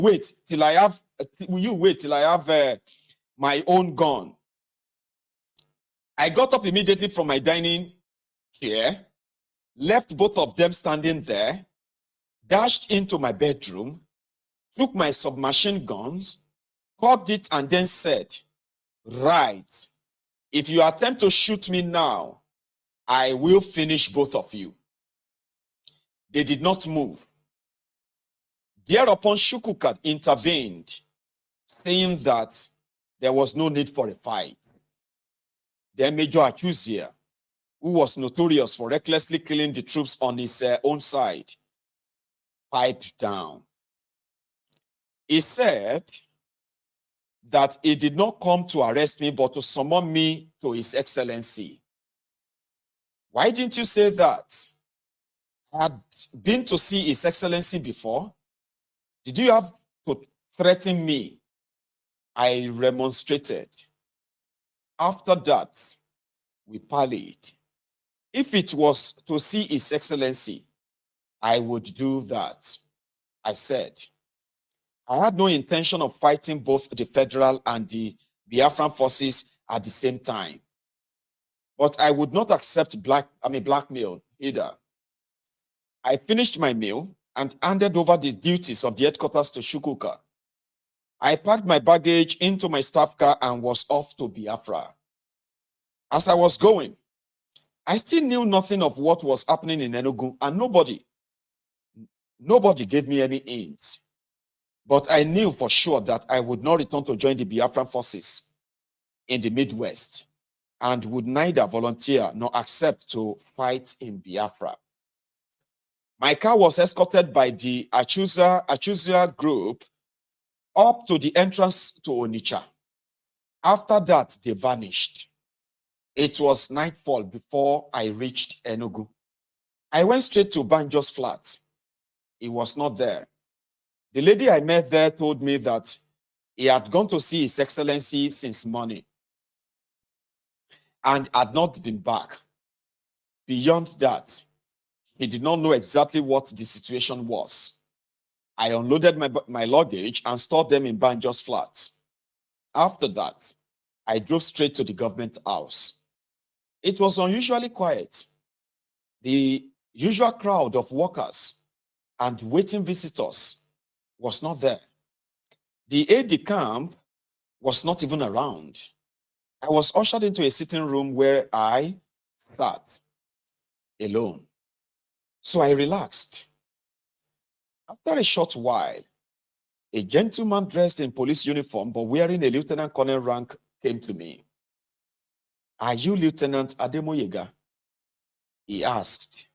wait till I have, will you wait till I have my own gun? I got up immediately from my dining chair, left both of them standing there, dashed into my bedroom, took my submachine guns, cocked it, and then said, right, if you attempt to shoot me now, I will finish both of you. They did not move. Thereupon Shukuka intervened, saying that there was no need for a fight. Then Major Achuzia, who was notorious for recklessly killing the troops on his own side, piped down. He said that he did not come to arrest me, but to summon me to His Excellency. Why didn't you say that? I had been to see His Excellency before. Did you have to threaten me? I remonstrated. After that, we parleyed. If it was to see His Excellency, I would do that. I said, I had no intention of fighting both the federal and the Biafran forces at the same time. But I would not accept blackmail either. I finished my meal and handed over the duties of the headquarters to Shukuka. I packed my baggage into my staff car and was off to Biafra. As I was going, I still knew nothing of what was happening in Enugu, and nobody gave me any hints. But I knew for sure that I would not return to join the Biafran forces in the Midwest and would neither volunteer nor accept to fight in Biafra. My car was escorted by the Achuzia group up to the entrance to Onitsha. After that, they vanished. It was nightfall before I reached Enugu. I went straight to Banjo's flat. He was not there. The lady I met there told me that he had gone to see His Excellency since morning and had not been back. Beyond that, he did not know exactly what the situation was. I unloaded my luggage and stored them in Banjo's flat. After that, I drove straight to the government house. It was unusually quiet. The usual crowd of workers and waiting visitors was not there. The aide-de-camp was not even around. I was ushered into a sitting room where I sat alone. So I relaxed. After a short while, a gentleman dressed in police uniform but wearing a lieutenant colonel rank came to me. Are you Lieutenant Ademoyega? He asked.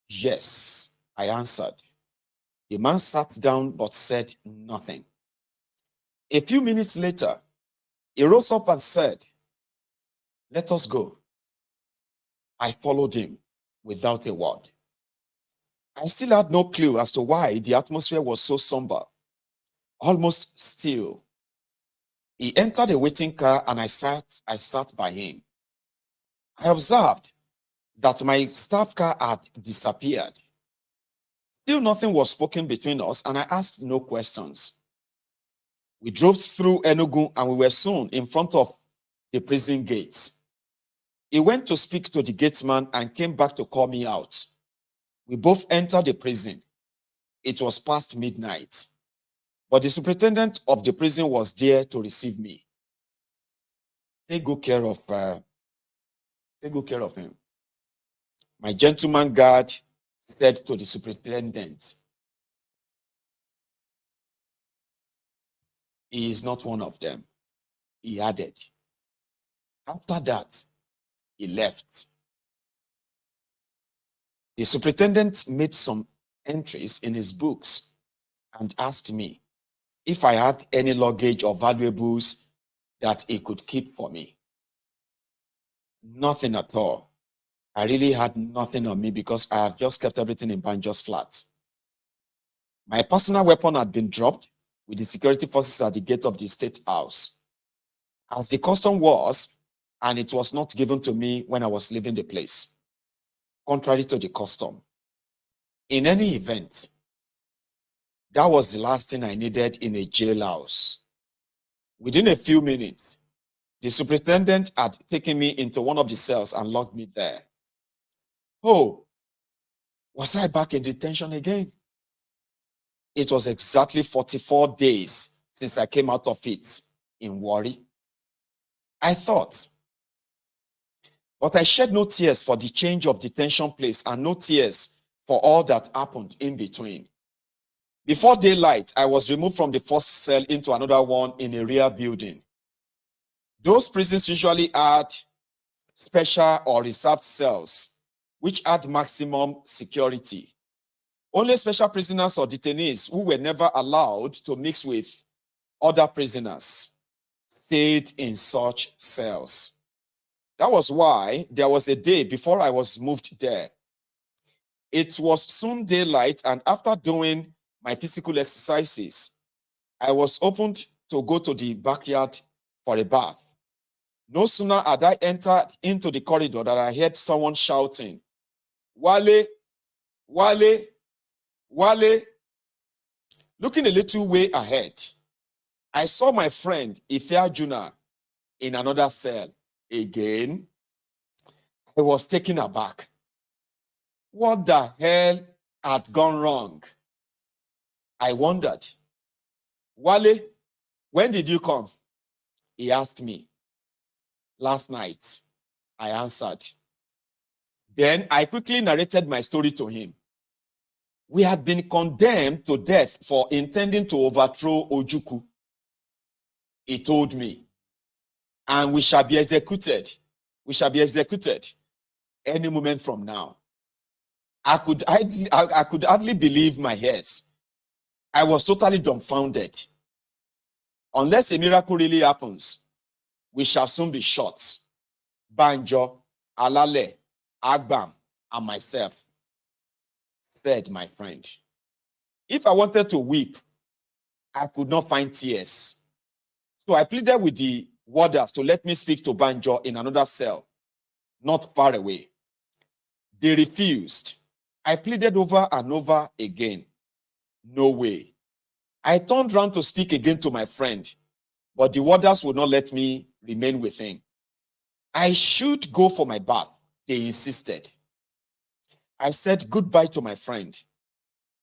Yes, I answered. The man sat down but said nothing. A few minutes later, he rose up and said, let us go. I followed him without a word. I still had no clue as to why the atmosphere was so somber, almost still. He entered a waiting car and I sat by him. I observed that my staff car had disappeared. Still nothing was spoken between us and I asked no questions. We drove through Enugu and we were soon in front of the prison gates. He went to speak to the gatesman and came back to call me out. We both entered the prison. It was past midnight, but the superintendent of the prison was there to receive me. Take good care of him. My gentleman guard said to the superintendent, he is not one of them. He added. After that, he left. The superintendent made some entries in his books and asked me if I had any luggage or valuables that he could keep for me. Nothing at all. I really had nothing on me because I had just kept everything in Banjo's flat. My personal weapon had been dropped with the security forces at the gate of the state house, as the custom was, and it was not given to me when I was leaving the place, contrary to the custom. In any event, That was the last thing I needed in a jailhouse. Within a few minutes, the superintendent had taken me into one of the cells and locked me there. Oh, was I back in detention again? It was exactly 44 days since I came out of it in Warri. I thought, but I shed no tears for the change of detention place and no tears for all that happened in between. Before daylight, I was removed from the first cell into another one in a rear building. Those prisons usually had special or reserved cells, which had maximum security. Only special prisoners or detainees who were never allowed to mix with other prisoners stayed in such cells. That was why there was a day before I was moved there. It was soon daylight, and after doing my physical exercises, I was opened to go to the backyard for a bath. No sooner had I entered into the corridor that I heard someone shouting, "Wale, Wale, Wale." Looking a little way ahead, I saw my friend Ifeajuna in another cell. Again, I was taken aback. What the hell had gone wrong? I wondered. "Wale, when did you come?" he asked me. "Last night," I answered. Then I quickly narrated my story to him. We had been condemned to death for intending to overthrow Ojukwu, he told me, and we shall be executed. We shall be executed any moment from now. I could hardly believe my ears. I was totally dumbfounded. Unless a miracle really happens, we shall soon be shot. Banjo, Alale, Agbam, and myself, said my friend. If I wanted to weep, I could not find tears. So I pleaded with the warders to let me speak to Banjo in another cell, not far away. They refused. I pleaded over and over again. No way. I turned round to speak again to my friend, but the warders would not let me remain with him. I should go for my bath, they insisted. I said goodbye to my friend.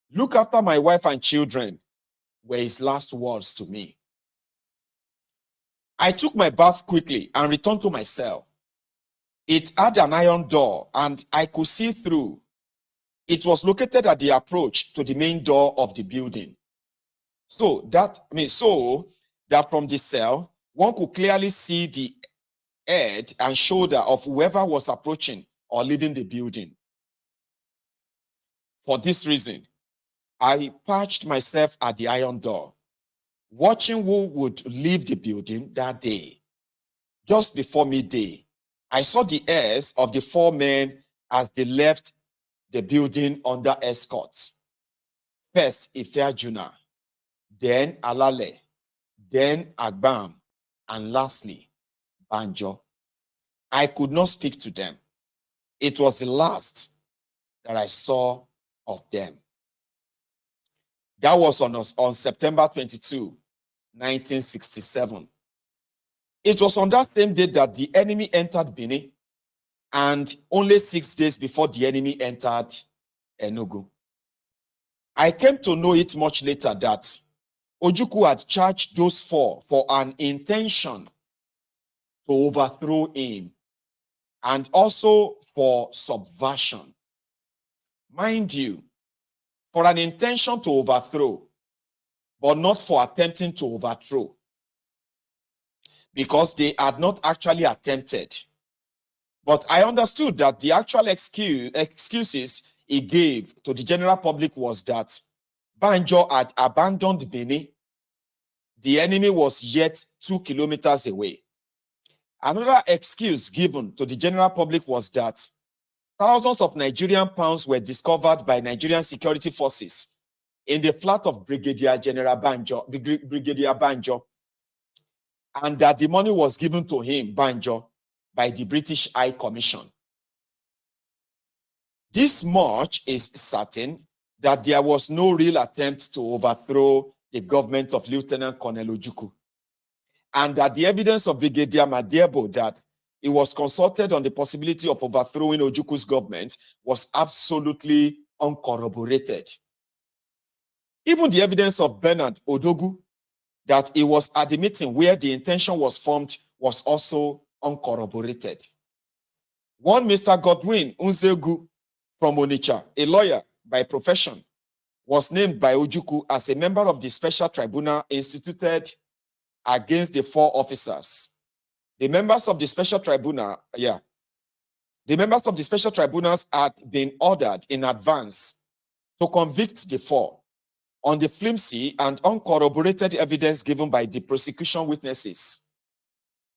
"Look after my wife and children," were his last words to me. I took my bath quickly and returned to my cell. It had an iron door and I could see through. It was located at the approach to the main door of the building. So that from the cell, one could clearly see the head and shoulder of whoever was approaching or leaving the building. For this reason, I perched myself at the iron door, watching who would leave the building that day. Just before midday, I saw the heirs of the 4 men as they left the building under escort. First, Ifeajuna, then Alale, then Agbam, and lastly, Banjo. I could not speak to them. It was the last that I saw of them. That was on September 22, 1967. It was on that same day that the enemy entered Benin, and only 6 days before the enemy entered Enugu. I came to know it much later that Ojukwu had charged those 4 for an intention to overthrow him and also for subversion. Mind you, for an intention to overthrow, but not for attempting to overthrow, because they had not actually attempted. But I understood that the actual excuses he gave to the general public was that Banjo had abandoned Benin. The enemy was yet 2 kilometers away. Another excuse given to the general public was that thousands of Nigerian pounds were discovered by Nigerian security forces in the flat of Brigadier Banjo, and that the money was given to him, Banjo, by the British High Commission. This much is certain, that there was no real attempt to overthrow the government of Lieutenant Colonel Ojukwu, and that the evidence of Brigadier Madiebo that he was consulted on the possibility of overthrowing Ojukwu's government was absolutely uncorroborated. Even the evidence of Bernard Odogu that he was at the meeting where the intention was formed was also uncorroborated. One Mr. Godwin Unzegu from Onitsha, a lawyer by profession, was named by Ojukwu as a member of the special tribunal instituted against the 4 officers. The members of the special tribunal, the members of the special tribunals had been ordered in advance to convict the 4 on the flimsy and uncorroborated evidence given by the prosecution witnesses.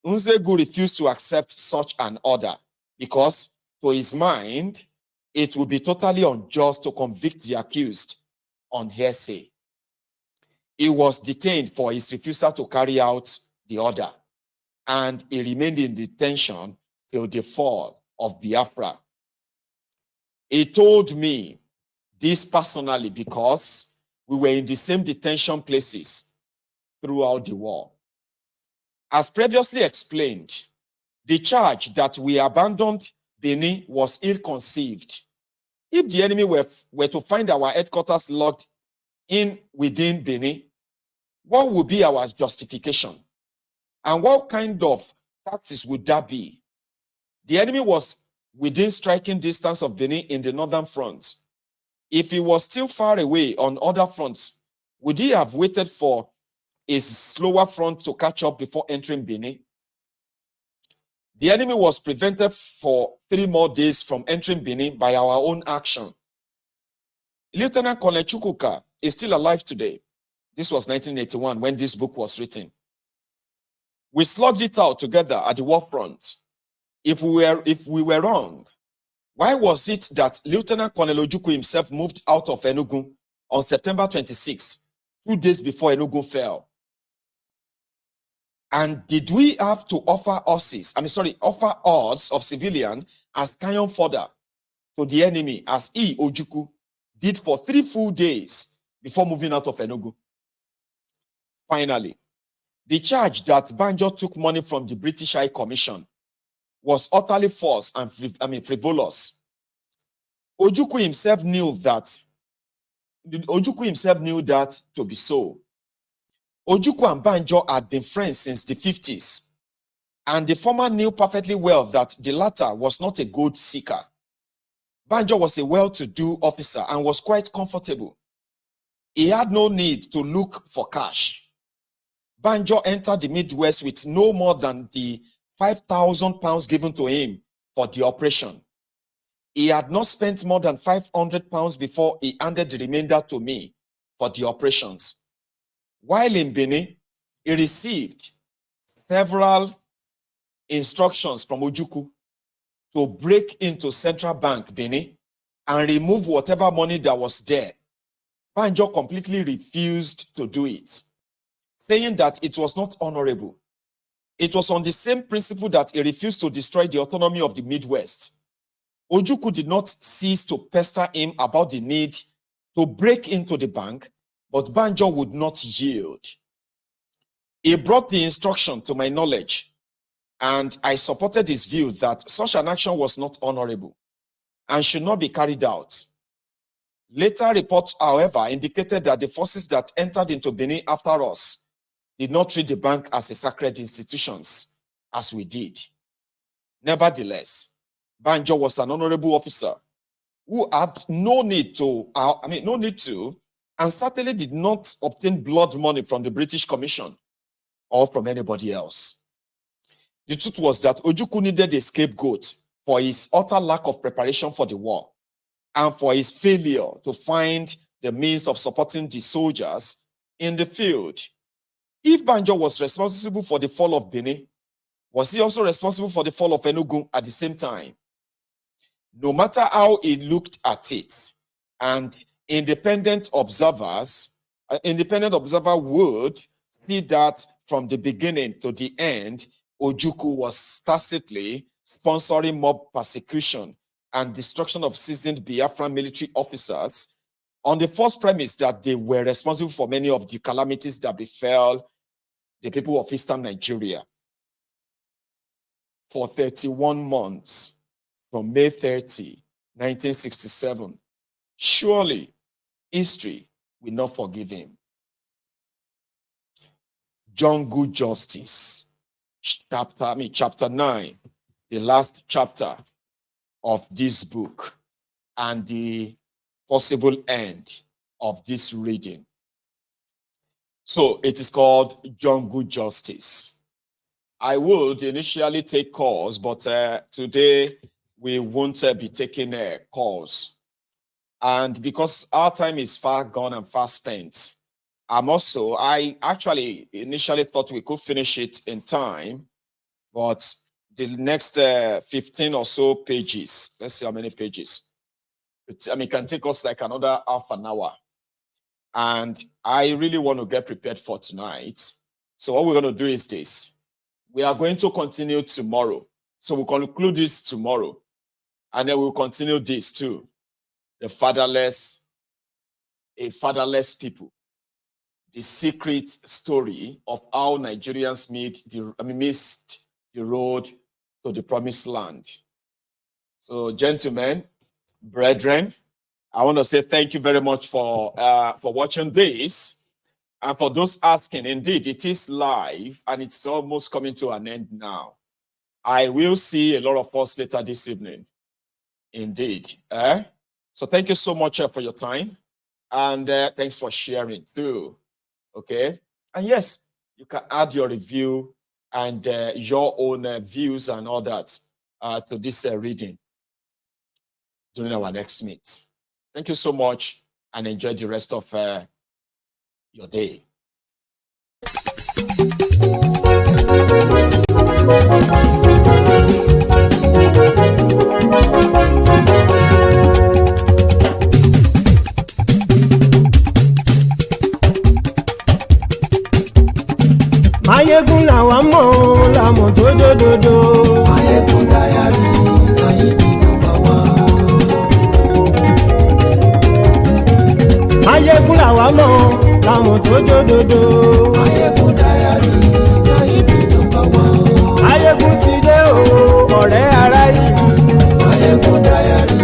Unzegu refused to accept such an order because, to his mind, it would be totally unjust to convict the accused on hearsay. He was detained for his refusal to carry out the order, and he remained in detention till the fall of Biafra. He told me this personally because we were in the same detention places throughout the war. As previously explained, the charge that we abandoned Benin was ill-conceived. If the enemy were to find our headquarters locked in within Benin, what would be our justification? And what kind of tactics would that be? The enemy was within striking distance of Benin in the northern front. If he was still far away on other fronts, would he have waited for his slower front to catch up before entering Benin? The enemy was prevented for 3 more days from entering Benin by our own action. Lieutenant Colonel Chukwuka is still alive today. This was 1981 when this book was written. We slugged it out together at the war front. If we were wrong, why was it that Lieutenant Colonel Ojukwu himself moved out of Enugu on September 26, 2 days before Enugu fell? And did we have to offer odds of civilian as cannon fodder to the enemy as Ojukwu did for 3 full days before moving out of Enugu? Finally, the charge that Banjo took money from the British High Commission was utterly false and frivolous. Ojukwu himself knew that to be so. Ojukwu and Banjo had been friends since the 50s, and the former knew perfectly well that the latter was not a gold seeker. Banjo was a well-to-do officer and was quite comfortable. He had no need to look for cash. Banjo entered the Midwest with no more than the 5,000 pounds given to him for the operation. He had not spent more than 500 pounds before he handed the remainder to me for the operations. While in Benin, he received several instructions from Ojukwu to break into Central Bank, Benin, and remove whatever money that was there. Banjo completely refused to do it, saying that it was not honorable. It was on the same principle that he refused to destroy the autonomy of the Midwest. Ojukwu did not cease to pester him about the need to break into the bank, but Banjo would not yield. He brought the instruction to my knowledge, and I supported his view that such an action was not honorable and should not be carried out. Later reports, however, indicated that the forces that entered into Benin after us did not treat the bank as a sacred institution, as we did. Nevertheless, Banjo was an honorable officer who had no need to, and certainly did not obtain blood money from the British Commission or from anybody else. The truth was that Ojukwu needed a scapegoat for his utter lack of preparation for the war and for his failure to find the means of supporting the soldiers in the field. If Banjo was responsible for the fall of Benin, was he also responsible for the fall of Enugu at the same time? No matter how he looked at it, and independent observer would see that from the beginning to the end, Ojukwu was tacitly sponsoring mob persecution and destruction of seasoned Biafran military officers on the first premise that they were responsible for many of the calamities that befell the people of Eastern Nigeria for 31 months from May 30, 1967. Surely history will not forgive him. John Good Justice, chapter 9, the last chapter of this book and the possible end of this reading. So it is called John Good Justice. I would initially take calls, but today we won't be taking calls. And because our time is far gone and far spent, I actually initially thought we could finish it in time, but the next 15 or so pages, let's see how many pages. It can take us like another half an hour. And I really want to get prepared for tonight. So what we're going to do is this. We are going to continue tomorrow. So we'll conclude this tomorrow. And then we'll continue this too. A fatherless people. The secret story of how Nigerians missed the road to the promised land. So, gentlemen, brethren, I want to say thank you very much for watching this. And for those asking, indeed, it is live and it's almost coming to an end now. I will see a lot of us later this evening. Indeed. So thank you so much for your time. And thanks for sharing too. Okay. And yes, you can add your review and your own views and all that to this reading during our next meet. Thank you so much and enjoy the rest of your day. Maiyegun làwa mọ̀ làmọ̀ tó dòdòdò. Maiyegun diary Nayibi #1. Maiyegun làwa mọ̀ làmọ̀ tó dòdòdò. Maiyegun diary Nayibi #1. Maiyegun ti dé o ọ̀rẹ́ ará ìlú. Maiyegun diary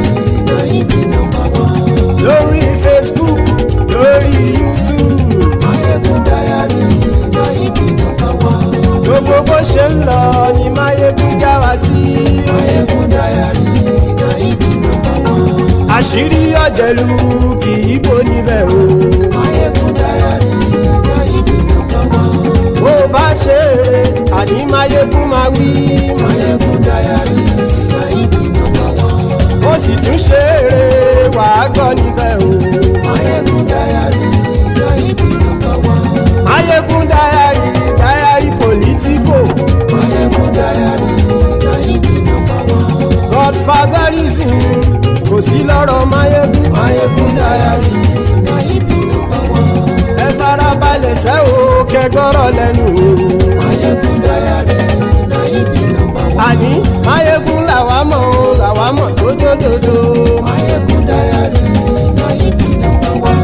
Nayibi #1. Lórí Facebook, lórí YouTube. Maiyegun diary Nayibi #1. Gbogbo bó ṣe ń lọ ni Maiyegun já wa sí. Maiyegun diary Nayibi #1. Àṣírí ọ̀jẹ̀lú kì í bò níbẹ̀ o. Maiyegun diary Nayibi #1. Bó bá ṣe eré àní Maiyegun máa wí. Maiyegun diary Nayibi #1. Ó sì tún ṣe eré wàá gbọ́ níbẹ̀ o. Maiyegun diary Nayibi #1. Maiyegun diary politico. Maiyegun diary Nayibi #1. Godfatherism kò sí lọ́rọ̀ Maiyegun. Maiyegun diary Nayibi #1. Ẹ farabalẹ̀ sẹ́ o kẹgọ́rọ̀ lẹ́nu o. Maiyegun diary Nayibi #1. Àní Maiyegun làwa mọ̀ tó dòdòdò. Maiyegun diary Nayibi #1.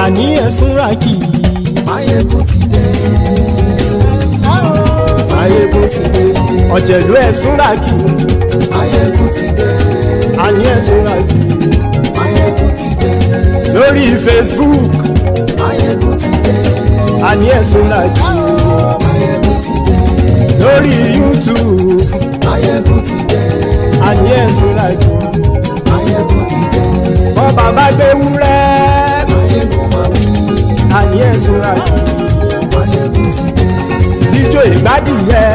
Àní ẹ̀sùn ràkì. Maiyegun ti dé. Maiyegun ti dé. Ọ̀jẹ̀lú ẹ̀sùn ràkì. Maiyegun ti dé. Àní ẹ̀sùn ràkì. Maiyegun ti dé. Lórí Facebook. Maiyegun ti dé. Àní ẹ̀sùn ràkì. Maiyegun ti dé. Lórí YouTube. Maiyegun ti dé. Àní ẹ̀sùn ràkì. Maiyegun ti dé. Bọ́ bàbá gbé wúrẹ́. Maiyegun máa wí. Àní ẹ̀sùn ràkì. Maiyegun ti dé. Ijó ìgbádìyẹ.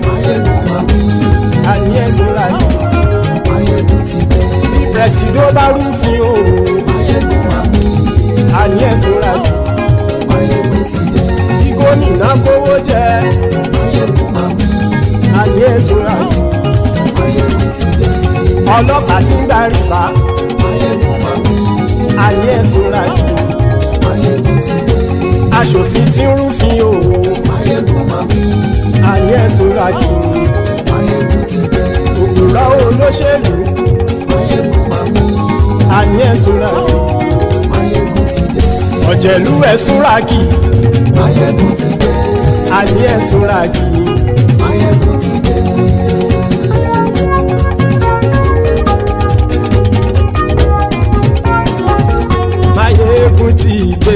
Maiyegun máa wí. Àní ẹ̀sùn ràkì. Maiyegun ti dé. Presido bá rúfin o. Maiyegun máa wí. Àní ẹ̀sùn ràkì. Maiyegun ti dé. Bí gómìnà kówó jẹ. Maiyegun máa wí. Àní ẹ̀sùn ràkì. Maiyegun ti dé. Ọlọ́pàá tí ń gba rìbá. Maiyegun máa wí. Àní ẹ̀sùn ràkì. Maiyegun ti dé. Aṣòfin tí ń rúfin o. Maiyegun máa wí. àní ẹ̀sùn ràjò Maiyegun ti dé. òpùrọ́ olóṣèlú Maiyegun máa wí. àní ẹ̀sùn ràjò Maiyegun ti dé. ọ̀jẹ̀lú ẹ̀sùn ràkì Maiyegun ti dé. àní ẹ̀sùn ràkì. Maiyegun ti dé. Maiyegun ti dé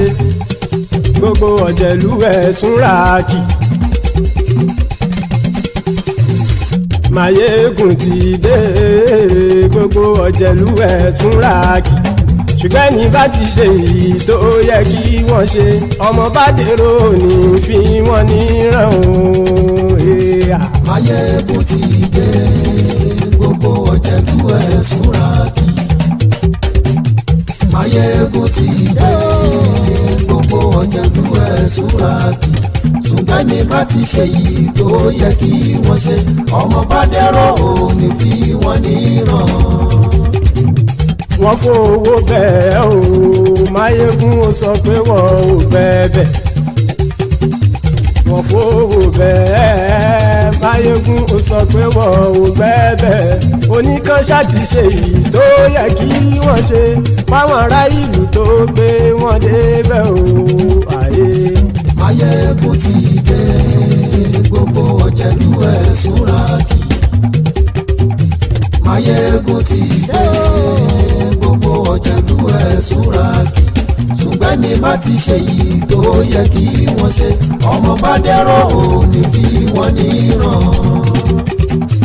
gbogbo ọ̀jẹ̀lú ẹ̀sùn ràkì. Maiyegun ti dé gbogbo ọ̀jẹ̀lú ẹ̀sùn ràkì. ṣùgbọ́n ní bá ti ṣe èyí tó yẹ kí wọ́n ṣe ọmọ bá dèrò ní fi wọ́n níran o. Maiyegun ti dé gbogbo ọ̀jẹ̀lú ẹ̀sùn ràkì. Maiyegun ti dé gbogbo ọ̀jẹ̀lú ẹ̀sùn ràkì. ṣùgbọ́n ní bá ti ṣe yìí tó yẹ kí wọ́n ṣe ọmọ bá dẹ́rọ̀ òní fi wọ́n níran. wọ́n fowó bẹ́ẹ̀ o Maiyegun ó sọ pé wọ́n ò bẹ́ẹ̀ wọ́n fowó bẹ́ẹ̀ Maiyegun ó sọ pé wọ́n ò bẹ́ẹ̀ oníkan ṣáàtì ṣe yìí tó yẹ kí wọ́n ṣe fáwọn ará ìlú tó gbé wọn débẹ̀ o àyè. Maiyegun ti dé gbogbo ọ̀jẹ̀lú ẹ̀sùn ràkì. Maiyegun ti dé gbogbo ọ̀jẹ̀lú ẹ̀sùn ràkì. ṣùgbọ́n ní bá ti ṣe yìí tó yẹ kí wọ́n ṣe ọmọ bá dẹ́rọ̀ òní fi wọ́n níran.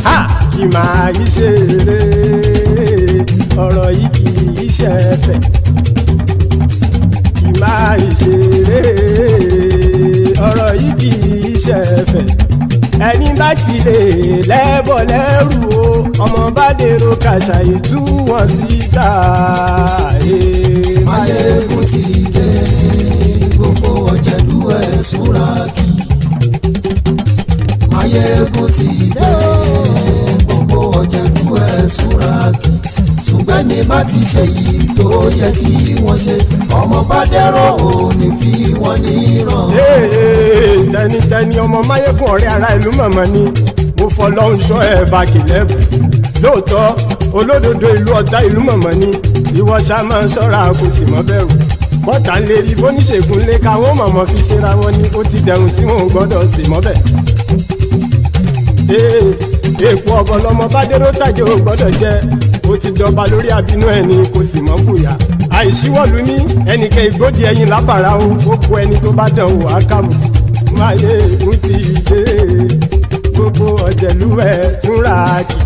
ha kì máa yí ṣe eré ọ̀rọ̀ yìí kì í ṣe ẹ̀fẹ̀ kì máa yí ṣe eré ọ̀rọ̀ yìí kì í ṣe ẹ̀fẹ̀ ẹni bá ti lè lẹ́bọ̀ lẹ́rù o ọmọ bá dèrò kàṣàyè tú wọn síta. Maiyegun ti dé gbogbo ọ̀jẹ̀lú ẹ̀sùn ràkì. Maiyegun ti dé gbogbo ọ̀jẹ̀lú ẹ̀sùn ràkì. ṣùgbọ́n ní bá ti ṣe yìí tó yẹ kí wọ́n ṣe ọmọ bá dẹ́rọ̀ òní fi wọ́n níran. tẹnitẹni ọmọ Maiyegun ọ̀rẹ́ ara ìlú mọ̀mọ́ ni mo fọlọ́run ṣọ́ ẹ̀ bá kìlẹ́bù lóòótọ́ olódodo ìlú ọ̀tá ìlú mọ̀mọ́ ni ìwọ ṣá máa ń ṣọ́ra kò sì mọ́ bẹ̀rù bọ́tà ń lè rí bóníṣègùn lé káwọn mọ̀mọ́ fi ṣera wọn ni ó ti dẹrùn tí wọn ò gbọ́dọ̀ sì mọ́ bẹ̀. èèpo ọ̀bọ lọmọ bá dérò tàjẹ́ ò gbọ́dọ̀ jẹ́ ó ti jọba lórí àbínú ẹni kò sì mọ́ bùyà àìsíwọ́lu ní ẹnìkẹ́ ìgbódì ẹyin lábàrá o ó kó ẹni tó bá dán wò á kàmù. Maiyegun ti dé gbogbo ọ̀jẹ̀lú ẹ̀sùn ràkì.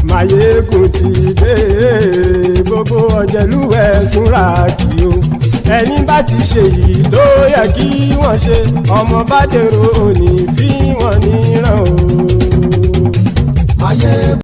Maiyegun ti dé gbogbo ọ̀jẹ̀lú ẹ̀sùn ràkì o ẹni bá ti ṣe yìí tó yẹ kí wọ́n ṣe ọmọ bá dèrò òní